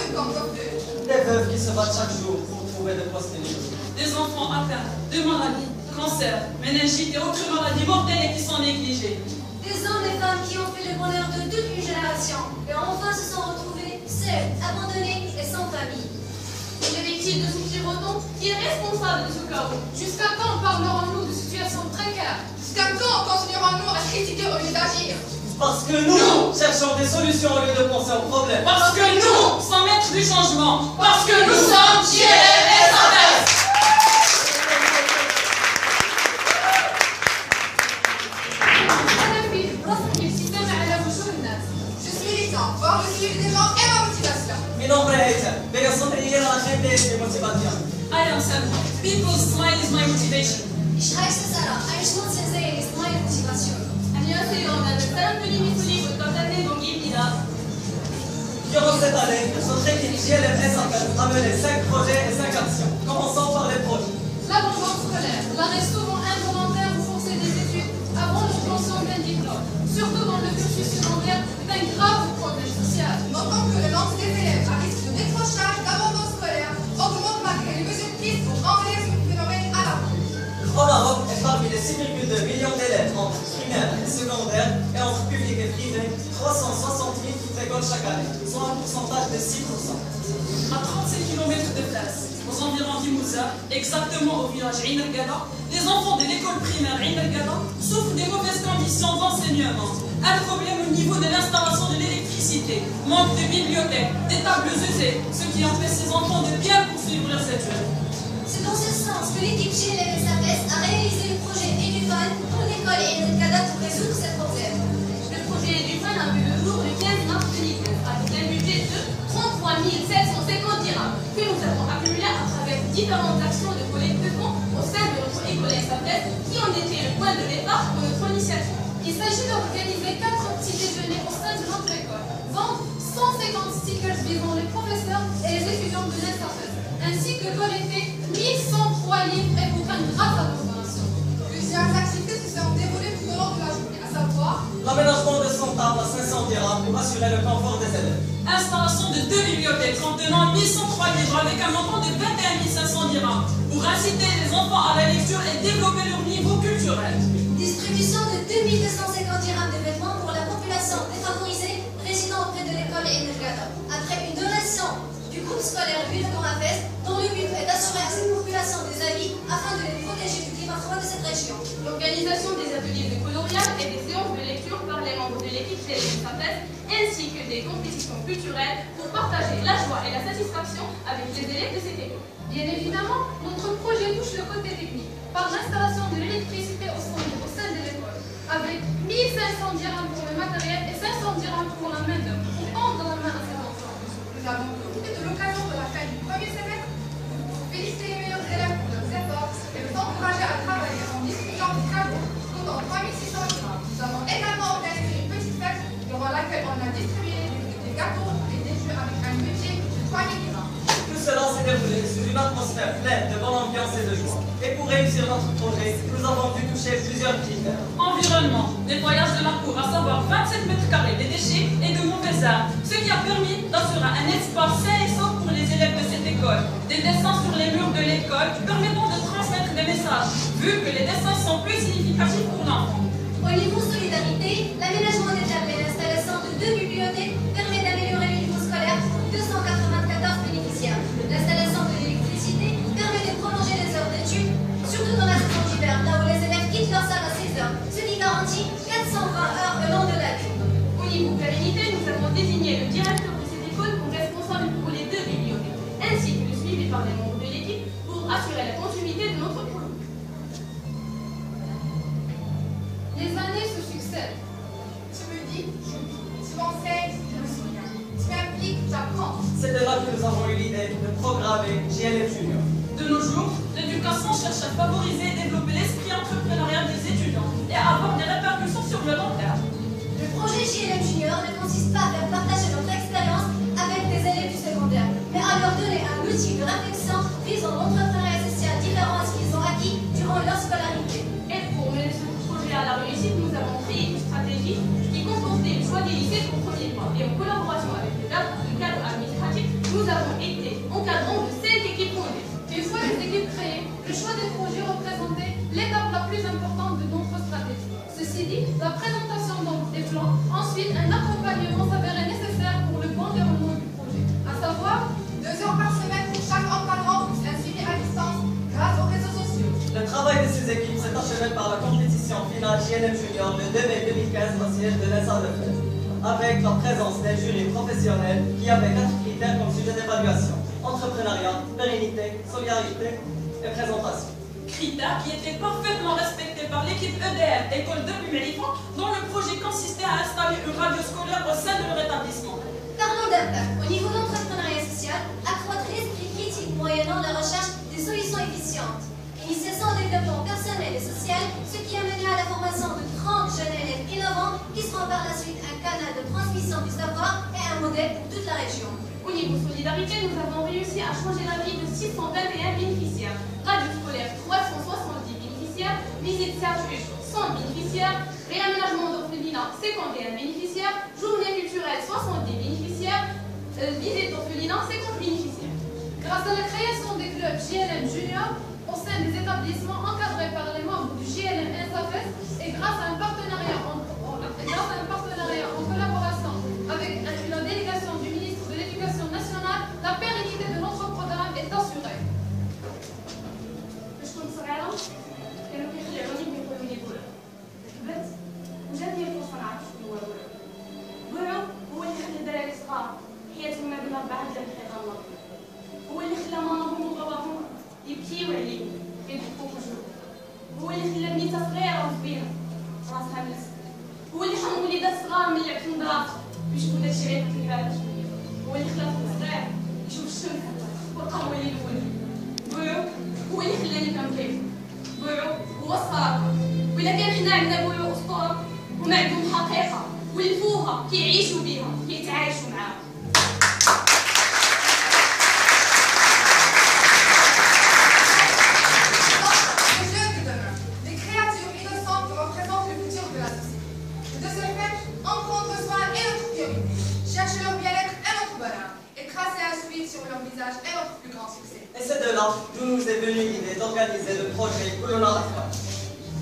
de comme coiffeurs. Des veuves qui se battent chaque jour pour trouver des postes libres. Des enfants atteints de maladies, cancer, méningite et autres maladies mortelles et qui sont négligées. Des hommes et femmes qui ont fait le bonheur de toute une génération et enfin se sont retrouvés seuls, abandonnés et sans famille. Est-il de souffrir autant? Qui est responsable de ce chaos? Jusqu'à quand parlerons-nous de situations précaires? Jusqu'à quand continuerons-nous à critiquer au lieu d'agir? Parce que nous cherchons des solutions au lieu de penser aux problèmes. Parce que nous sommes maîtres du changement. Parce que nous sommes JLM SAPES. Je suis militant, voir le suivi des gens et ma motivation. Mi nombre es Heitor. Vengo a sonreír a la gente es mi motivación. I am Sam. People's smile is my motivation. Ich heiße Sarah, ein Schmunzeln sehen ist meine Motivation. Durant cette année, notre équipe JLM SAPES a mené 5 projets et 5 actions. Commençons par les projets. L'abandon scolaire, l'arrêt souvent involontaire ou forcé des études avant l'obtention d'un diplôme, surtout dans le cursus secondaire, est un grave problème social. Notons que le nombre des élèves à risque de décrochage, d'abandon scolaire augmente malgré les mesures prises pour enrayer ce phénomène à la rue. Au Maroc, et parmi les 6,2 millions d'élèves entre primaire et secondaire et entre public et privé, 360 000 quittent l'école chaque année, soit un pourcentage de 6%. À 35 km de place, aux environs d'Imouza, exactement au village Ain El-Gada, les enfants de l'école primaire Ain El-Gada souffrent des mauvaises conditions d'enseignement. Un problème au niveau de l'installation de l'électricité, manque de bibliothèques, des tables usées, ce qui empêche ces enfants de bien poursuivre leurs études. C'est dans ce sens que l'équipe JLM SAPES a réalisé le projet EduFan pour l'école et EduCada pour résoudre ces problèmes. Le projet EduFan a vu le jour le 15 mars 2019 avec un budget de 33 750 dirhams que nous avons accumulé à travers différentes actions de collecte de fonds au sein de notre école SAPES qui ont été le point de départ pour notre initiative. Il s'agit d'organiser 4 petits déjeuners au sein de notre école, vendre 150 stickers visant les professeurs et les étudiants de l'SAPES, ainsi que collecter 1103 livres évoquant grâce à nos donations. Plusieurs activités se sont déroulées tout au long de la journée, à savoir L'aménagement de 100 tables à 500 dirhams pour assurer le confort des élèves. Installation de 2 bibliothèques contenant 1103 livres avec un montant de 21 500 dirhams pour inciter les enfants à la lecture et développer leur niveau culturel. Distribution de 2250 dirhams de vêtements pour la population défavorisée résidant auprès de l'école et EduCada. Après une donation du groupe scolaire Ville de Corafès, dont le but est d'assurer à cette population des habits afin de les protéger du climat froid de cette région. L'organisation des ateliers de coloriage et des séances de lecture par les membres de l'équipe JLM SAPES, ainsi que des compétitions culturelles pour partager la joie et la satisfaction avec les élèves de cette école. Bien évidemment, notre projet touche le côté technique par l'installation de l'électricité au sein de l'école, avec 1500 dirhams pour le matériel et 500 dirhams pour la main-d'œuvre pour prendre la main à ces enfants. Nous avons profité de l'occasion de la fin du premier semestre pour féliciter les meilleurs élèves pour leurs efforts et les encourager à travailler en discutant des travaux, comptant 3600 dirhams. Nous avons également organisé une petite fête durant laquelle on a distribué des gâteaux et des jeux avec un budget de 3000 dirhams. Tout cela s'est déroulé sous une atmosphère pleine de bonne ambiance et de joie. Et pour réussir notre projet, nous avons dû toucher plusieurs critères. Environnement, nettoyage de la cour, à savoir 27 mètres carrés de déchets et de mauvais arbres, ce qui a permis d'assurer un espace sain et sauf pour les élèves de cette école. Des dessins sur les murs de l'école permettant de transmettre des messages, vu que les dessins sont plus significatifs pour l'enfant. Au niveau solidarité, l'aménagement des tables et l'installation de 2 bibliothèques permet d'améliorer le niveau scolaire pour 294 bénéficiaires. L'installation de l'électricité permet de prolonger les heures d'études, surtout dans la saison d'hiver, là où les élèves quittent leur salle à 16 heures, ce qui garantit 420 heures le long de l'année. Au niveau pérennité, nous avons désigné le directeur de cette école comme responsable pour les 2 bibliothèques, ainsi que le suivi par les membres de l'équipe pour assurer la continuité de notre projet. Les années se succèdent. Tu me dis, j'oublie. Tu m'enseignes, je me souviens. Tu m'impliques, j'apprends. C'est de là que nous avons eu l'idée de programmer JLM Junior. De nos jours, l'éducation cherche à favoriser et développer l'esprit entrepreneurial des étudiants et à avoir des répercussions sur le long terme. Le projet JLM Junior ne consiste pas à faire partager notre expérience avec des élèves du secondaire, mais à leur donner un outil de réflexion visant l'entrepreneuriat social différent à ce qu'ils ont acquis durant leur scolarité. Et pour mener ce projet à la réussite, nous avons créé une stratégie qui comportait le choix des lycées pour premier point. Et en collaboration avec le cadre administratif, nous achevée par la compétition finale JLM Junior le 2 mai 2015 au siège de l'ENSA de Fès, avec la présence d'un jury professionnel qui avait 4 critères comme sujet d'évaluation: entrepreneuriat, pérennité, solidarité et présentation. Critères qui étaient parfaitement respectés par l'équipe EDF École de Bumelifa, dont le projet consistait à installer une radio scolaire au sein de leur établissement. Parlons d'impact. Au niveau d'entrepreneuriat social, accroître l'esprit critique moyennant la recherche des solutions efficientes. Initiation au développement personnel et social, ce qui a mené à la formation de 30 jeunes élèves innovants qui seront par la suite un canal de transmission du savoir et un modèle pour toute la région. Au niveau solidarité, nous avons réussi à changer la vie de 621 bénéficiaires. Radio scolaire, 370 bénéficiaires. Visite Serge-Huche, 100 bénéficiaires. Réaménagement d'orphelinat, 51 bénéficiaires. Journée culturelle, 70 bénéficiaires. Visite d'orphelinat, 50 bénéficiaires. Grâce à la création des clubs JLM Junior au sein des établissements encadrés par les membres du JLM ENSA-FES et grâce à un partenariat en collaboration avec la délégation du ministre de l'Éducation nationale, la pérennité de notre programme est assurée. باش كنت صغيرة كانوا كيخلعوني كيقولوا لي بوعو. كبرت وجاتني الفرصة نعرف شنو هو بوعو. بوعو هو اللي خلى الدراري صغار حياتهم ما بين 4 حتى لحقيقة الله. هو اللي خلى ماماهم وباباهم يبكيو عليه كيضحكوا في وجههم. هو اللي خلى بنيته صغيرة وزوينة راسها ملس. هو اللي حرم وليدات صغار من لعب في النظافة ويشوفوا داكشي غير في الكبارات. هو اللي خلى طفل صغير يشوف الشمس والقهوة اللي يلوني. بوعو هو اللي خلاني كنبغيه. بوعو هو الصراحة. وإلا كان حنا عندنا بوعو أسطورة هما عندهم حقيقة ولفوها كيعيشوا بيها كيتعايشوا معاها. Et c'est de là d'où nous est venue l'idée d'organiser le projet Colonna Afra,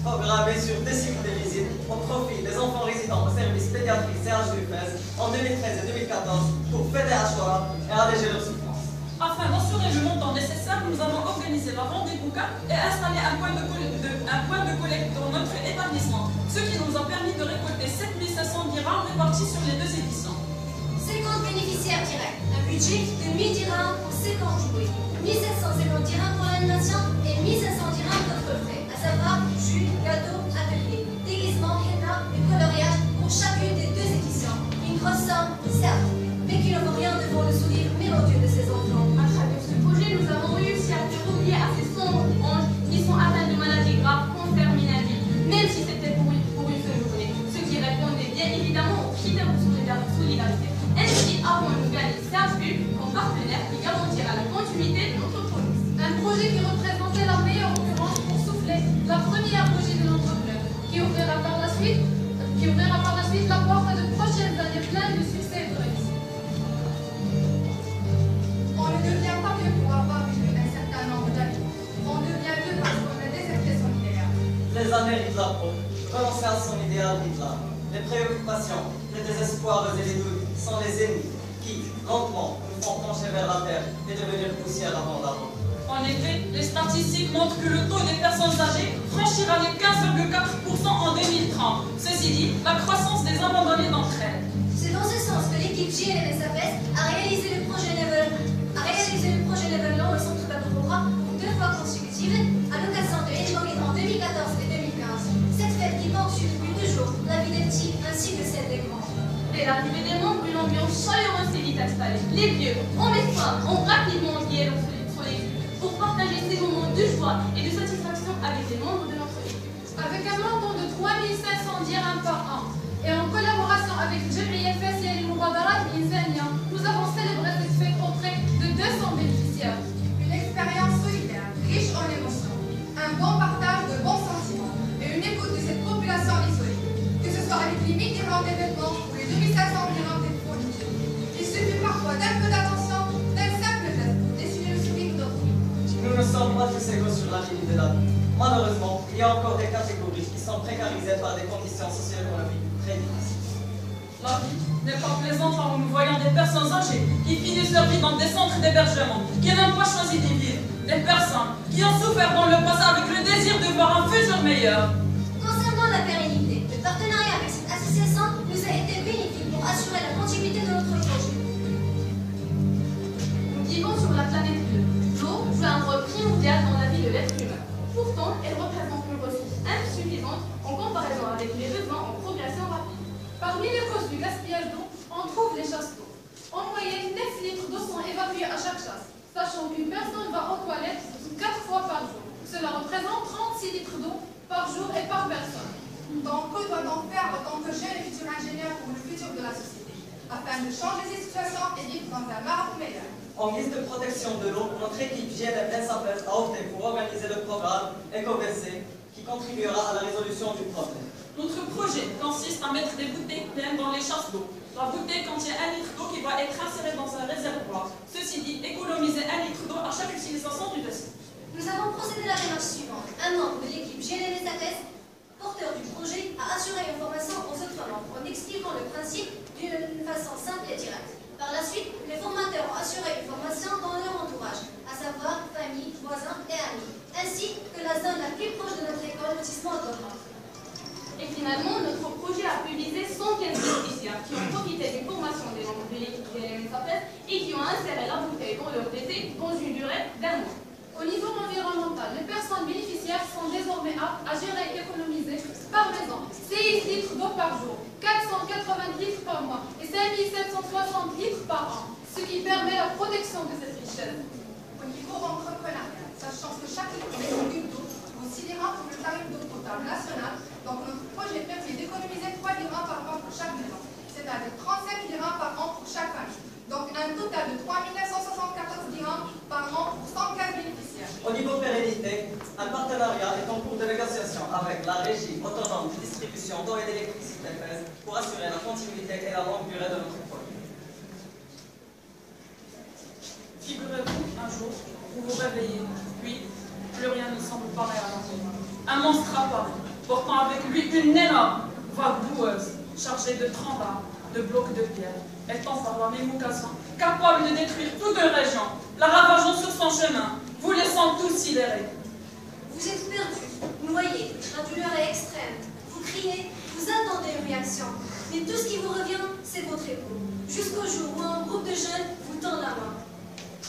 programmé sur 2 cycles de visite au profit des enfants résidant au service pédiatrique CHU-FES en 2013 et 2014 pour fêter Ashura et alléger leurs souffrances. Afin d'assurer le montant nécessaire, nous avons organisé la vente des bouquins et installé un point de collecte dans notre établissement, ce qui nous a permis de récolter 7500 dirhams répartis sur les 2 éditions. 50 bénéficiaires directs, un budget de 1000 dirhams pour 50 jouets, 1750 dirhams pour l'animation et 1500 dirhams d'autres frais, à savoir jus, gâteaux, ateliers, déguisements, henna et coloriage pour chacune des 2 éditions. Une grosse somme, certes, mais qui ne vaut rien devant le sourire mélodieux de ces enfants. À travers ce projet, nous avons réussi à faire oublier à ces sombres anges qui sont atteints de maladies graves, cancers, minéraux, même si c'était pour une seule journée, ce qui répondait bien évidemment aux critères de solidarité. Ainsi, avons-nous gagné Serge-U comme partenaire qui garantira la continuité de notre projet. Un projet qui représentait la meilleure occurrence pour souffler la première projet de notre club, qui ouvrira par la suite la porte de prochaines années pleines de succès et de réussite. On ne devient pas vieux pour avoir vécu un certain nombre d'années. On devient vieux parce qu'on a déserté son idéal. Les années rythment la peau, renoncer à son idéal rythme l'âme. Les préoccupations, les désespoirs et les doutes sont les ennemis qui, lentement, nous font pencher vers la terre et devenir poussière avant d'avant. En effet, les statistiques montrent que le taux des personnes âgées franchira les 15,4% en 2030. Ceci dit, la croissance des abandonnés d'entre elles. C'est dans ce sens que l'équipe JLM-ENSA-FES a réalisé le projet Level Long au centre d'Abou-Roura pour 2 fois consécutives à l'occasion de l'Eid en 2014 et 2015. Cette fête qui ponctue depuis 2 jours la vie des petits ainsi que celle des grands. Dès l'arrivée des membres, une ambiance chaleureuse s'est vite installée. Les vieux, hommes et femmes, ont rapidement lié sur les vues pour partager ces moments de joie et de satisfaction avec les membres de notre équipe. Avec un montant de 3500 dirhams par an et en collaboration avec Jamia FES et Mubadarat Insania, nous avons célébré cette fête auprès de 200 bénéficiaires. Une expérience solidaire, riche en émotions, un bon partage de bons sentiments et une écoute de cette population isolée, que ce soit avec les 1000 dirhams des vêtements ou les 2500 dirhams des fournitures. Il suffit parfois d'un peu d'attention, d'un simple geste pour dessiner le sourire d'autrui. Nous ne sommes pas tous égaux sur la ligne de la vie. Malheureusement, il y a encore des catégories qui sont précarisées par des conditions socio-économiques très difficiles. La vie n'est pas plaisante quand nous voyons des personnes âgées qui finissent leur vie dans des centres d'hébergement, qui n'ont pas choisi d'y vivre, des personnes qui qui ont souffert dans le passé avec le désir de voir un futur meilleur. Concernant la pérennité, le partenariat avec cette association nous a été bénéfique pour assurer la continuité de notre projet. Nous vivons sur la planète bleue. L'eau joue un rôle primordial dans la vie de l'être humain. Pourtant, elle représente une ressource insuffisante en comparaison avec les besoins en progression rapide. Parmi les causes du gaspillage d'eau, on trouve les chasses d'eau. En moyenne, 9 litres d'eau sont évacués à chaque chasse, sachant qu'une personne va aux toilettes 4 fois par jour. Cela représente 36 litres d'eau par jour et par personne. Donc, que doit-on faire en tant que jeune et futur ingénieur pour le futur de la société, afin de changer ces situations et vivre dans un monde meilleur? En guise de protection de l'eau, notre équipe GLM SAPES a opté pour organiser le programme EcoVC qui contribuera à la résolution du problème. Notre projet consiste à mettre des bouteilles pleines dans les chasses d'eau. La bouteille contient 1 litre d'eau qui va être insérée dans un réservoir. Ceci dit, économiser 1 litre d'eau à chaque utilisation du dossier. Nous avons procédé à la démarche suivante. Un membre de l'équipe GLM SAPES, porteur du projet, a assuré une formation aux autres membres en expliquant le principe d'une façon simple et directe. Par la suite, les formateurs ont assuré une formation dans leur entourage, à savoir famille, voisins et amis, ainsi que la zone la plus proche de notre école, lotissement Dormant. Et finalement, notre projet a pu viser 115 bénéficiaires qui ont profité d'une formation des membres de l'équipe GLM SAPES et qui ont inséré la bouteille dans leur PC dans une durée d'1 mois. Au niveau environnemental, les personnes bénéficiaires sont désormais aptes à gérer et économiser par maison 6 litres d'eau par jour, 480 litres par mois et 5760 litres par an, ce qui permet la protection de cette richesse. Au niveau entrepreneurial, sachant que chaque litre d'eau considérant pour le tarif d'eau potable national, donc notre projet permet d'économiser 3 dirhams par an pour chaque maison, c'est-à-dire 35 dirhams par an pour chaque famille. Donc un total de 3 974 dirhams par an pour 115 bénéficiaires. Au niveau pérennité, un partenariat est en cours de négociation avec la régie autonome de distribution d'eau et d'électricité FES pour assurer la continuité et la longue durée de notre projet. Figurez-vous un jour, vous vous réveillez, puis plus rien ne semble pareil à la vie. Un monstre apparaît, portant avec lui une énorme vague boueuse, chargée de 30 arbres, de blocs de pierre, étant par la même occasion capable de détruire toute une région, la ravageant sur son chemin, vous laissant tous sidérés. Vous êtes perdus, noyés, la douleur est extrême. Vous criez, vous attendez une réaction. Mais tout ce qui vous revient, c'est votre épaule. Jusqu'au jour où un groupe de jeunes vous tend la main.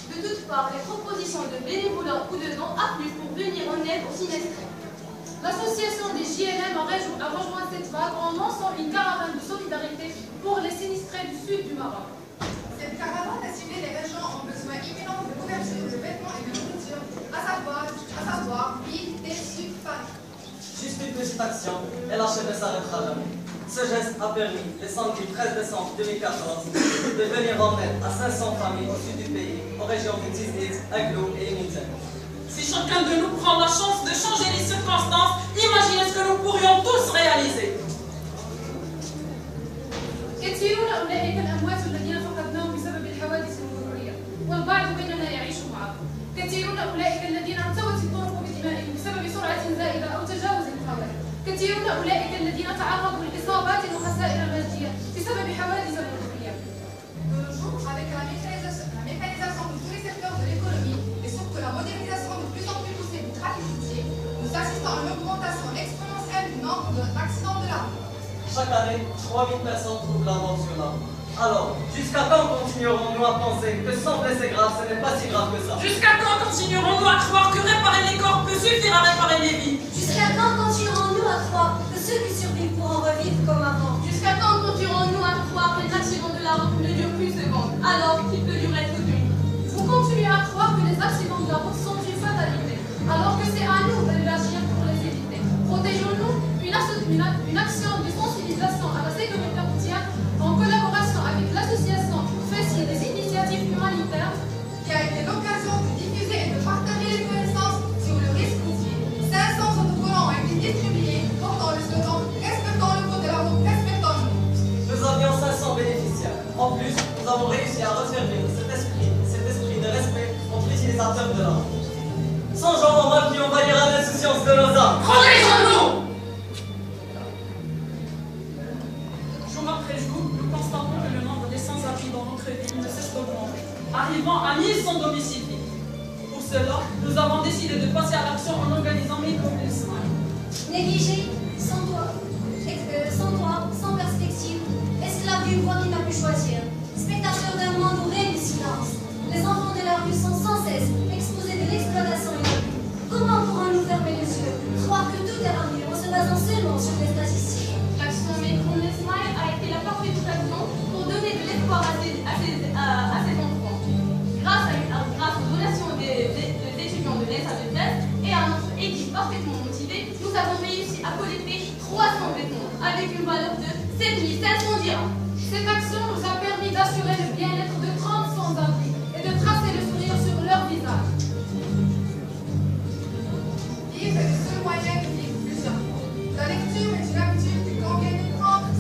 De toutes parts, les propositions de bénévolat ou de dons affluent pour venir en aide aux sinistrés. L'association des JLM a rejoint cette vague en lançant une caravane de solidarité pour les sinistrés du sud du Maroc. Cette caravane a ciblé les régions en besoin imminent de couverture, de vêtements et de nourriture, à savoir ville, thé, sucre, farine. Juste une petite action et la chaîne ne s'arrêtera jamais. Ce geste a permis, le samedi 13 décembre 2014, de venir en aide à 500 familles au sud du pays, aux régions de Tiznit, Aglo et Imiten. Si chacun de nous prend la chance de changer les circonstances, imaginez ce que nous pourrions tous réaliser. كثيرون أولئك الأموات الذين فقدناهم بسبب الحوادث المرورية والبعض مننا يعيش معهم. كثيرون أولئك الذين ارتوت الطرق بدمائهم بسبب سرعة زائدة أو تجاوز الحوادث. كثيرون أولئك الذين تعرضوا لإصابات وخسائر مادية بسبب حوادث مرورية. De nos jours, avec la mécanisation de tous les secteurs de l'économie et surtout la modernisation de plus en plus poussée du trafic routier, nous assistons à une augmentation exponentielle du nombre d'accidents de la route. Chaque année, 3000 personnes trouvent la mort sur la route. Alors, jusqu'à quand continuerons-nous à penser que sans blessés graves, ce n'est pas si grave que ça? Jusqu'à quand continuerons-nous à croire que réparer les corps peut suffire à réparer les vies? Jusqu'à quand continuerons-nous à croire que ceux qui survivent pourront revivre comme avant? Jusqu'à quand continuerons-nous à croire que les accidents de la route ne durent qu'une seconde, alors qu'il peut durer toute une vie? Vous continuez à croire que les accidents de la route sont une fatalité, alors que c'est à nous de réagir pour les éviter. Protégeons-nous une action de sensibilisation à la sécurité routière en collaboration avec l'association FES et des initiatives humanitaires Qui a été l'occasion de diffuser et de partager les connaissances sur le risque routier. 500 autocollants ont été distribués portant le slogan « Respectons le code de la route, respectons-nous ». Nous avions 500 bénéficiaires. En plus, nous avons réussi à refermer cet esprit de respect entre utilisateurs de la route. Songeons au mal qui envahira l'insouciance de nos âmes. Protégeons-nous! Jour après jour, nous constatons que le nombre des sans-abri dans notre ville ne cesse d'augmenter, arrivant à 1100 domiciles vides. Pour cela, nous avons décidé de passer à l'action en organisant Micropolis Smile. Négligé, sans toit, sans perspective, esclave d'une voie qui n'a pu choisir, spectateur d'un monde où règne le silence. Les enfants de la rue sont sans cesse exposés de l'exploitation inouïe. Comment pourrons-nous fermer les yeux, croire que tout est ramené en se basant seulement sur des statistiques? L'action Micropolis Smile a été la parfaite occasion pour donner de l'espoir à ces enfants. Grâce aux donations des étudiants de l'ESA de Thèse et à notre équipe parfaitement motivée, nous avons réussi à collecter 300 vêtements avec une valeur de 7500 dirhams. Cette action nous a permis d'assurer le bien-être de 30 sans-abri et de tracer le sourire sur leur visage. Lire est le seul moyen de vivre plusieurs fois. La lecture est une habitude qu'il convient de prendre.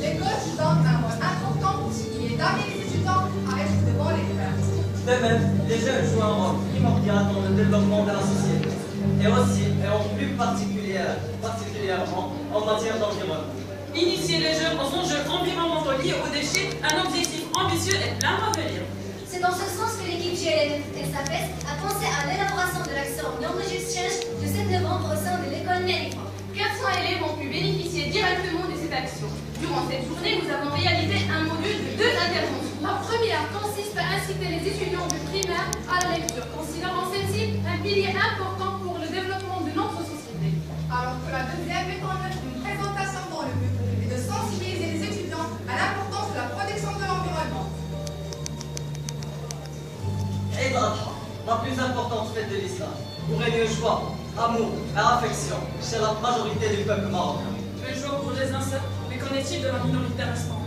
L'école joue donc un rôle important pour ce qui est d'amener les étudiants à être de bons lecteurs. De même, les jeunes jouent un rôle primordial dans le développement de la société, et aussi, et en plus particulièrement, en matière d'environnement. Initier les jeunes aux enjeux environnementaux liés aux déchets, un objectif ambitieux et plein à venir. C'est dans ce sens que l'équipe GLM SAPES a pensé à l'élaboration de l'action Knowledge Exchange de 7 novembre au sein de l'école Nérifa. 400 élèves ont pu bénéficier directement de cette action. Durant cette journée, nous avons réalisé un module de 2 interventions. La première consiste à inciter les étudiants du primaire à la lecture, considérant celle-ci un pilier important pour le développement de notre société. Alors que la deuxième met en œuvre une présentation dont le but est de sensibiliser les étudiants à l'importance de la protection de l'environnement. Eid al-Adha, la plus importante fête de l'islam, où règne joie, amour et affection chez la majorité du peuple marocain. Le jour pour les insectes, mais qu'en est-il de la minorité restante?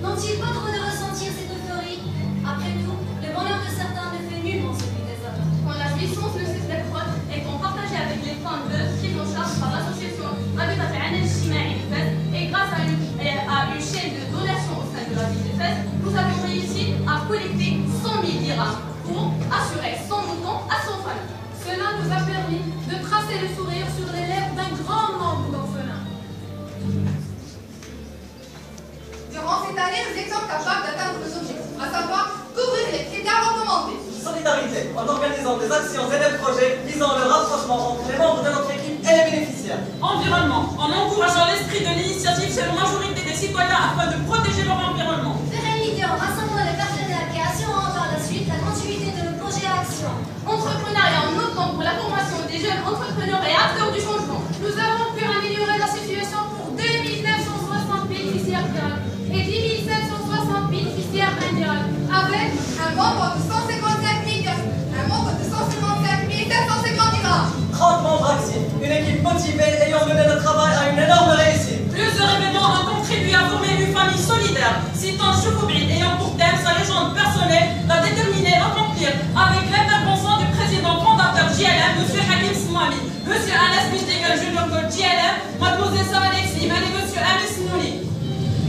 N'ont-ils pas trop de ressentir cette euphorie? Après tout, le bonheur de certains ne fait nullement celui des autres. Quand la jouissance ne cesse d'être étant partagée avec les femmes de prise en charge par l'association Habitat al Ijtima'i de Fès et grâce à une chaîne de donations au sein de la ville de Fès, nous avons réussi à collecter 100 000 dirhams pour assurer son mouton à son famille. Cela nous a permis de tracer le sourire sur les lèvres d'un grand nombre d'orphelins. Durant cette année, nous étions capables d'atteindre nos objectifs, à savoir couvrir les critères recommandés. Solidarité, en organisant des actions et des projets visant le rapprochement entre les membres de notre équipe et les bénéficiaires. Environnement, en encourageant l'esprit de l'initiative chez la majorité des citoyens afin de protéger leur environnement. Pérennité en rassemblant les partenaires qui assureront par la suite la continuité de nos projets à action. Entrepreneuriat en optant pour la formation des jeunes entrepreneurs et acteurs du changement. Nous avons pu améliorer la situation pour 2960 bénéficiaires directs et 10 760 bénéficiaires indirects, avec Un membre de 155 000 un membre de 155 750 dirhams. 30 membres actifs, une équipe motivée ayant mené le travail à une énorme réussite. Plusieurs événements ont contribué à former une famille solidaire, citant Choukoubri ayant pour thème sa légende personnelle, la déterminer à accomplir avec l'intervention du président fondateur JLM, M. Hakim Smami, M. Anas Mistegel Junior Gold JLM, Mademoiselle Sarah Slimane et M. Amis Nouli.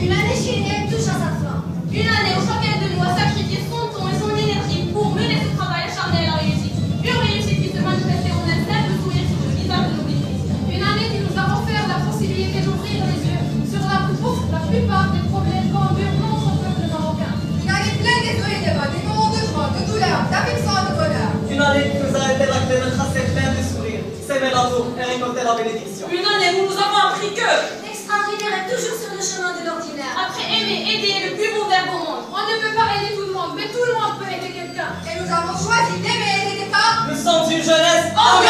Une année chérie touche à sa fin. Une année où chacun de nous a sacrifié son temps et son énergie pour mener ce travail acharné à la réussite. Une réussite qui se manifestait en un simple sourire sur le visage de nos bénéficiaires. une année qui nous a offert la possibilité d'ouvrir les yeux sur la plupart des problèmes qu'endure notre peuple marocain. Une année pleine d'espoir et débats, des moments de joie, de douleur, d'affection et de bonheur. Une année qui nous a été la clé de tracer plein de sourires, s'aimer l'amour et récolter la bénédiction. Une année où nous avons appris que L'extraordinaire est toujours sur le chemin de l'ordinaire. Après aimer, aider est le plus beau verbe au monde. On ne peut pas aider tout le monde, mais tout le monde peut aider quelqu'un. Et nous avons choisi d'aimer et d'aider par Nous sommes une jeunesse Engagée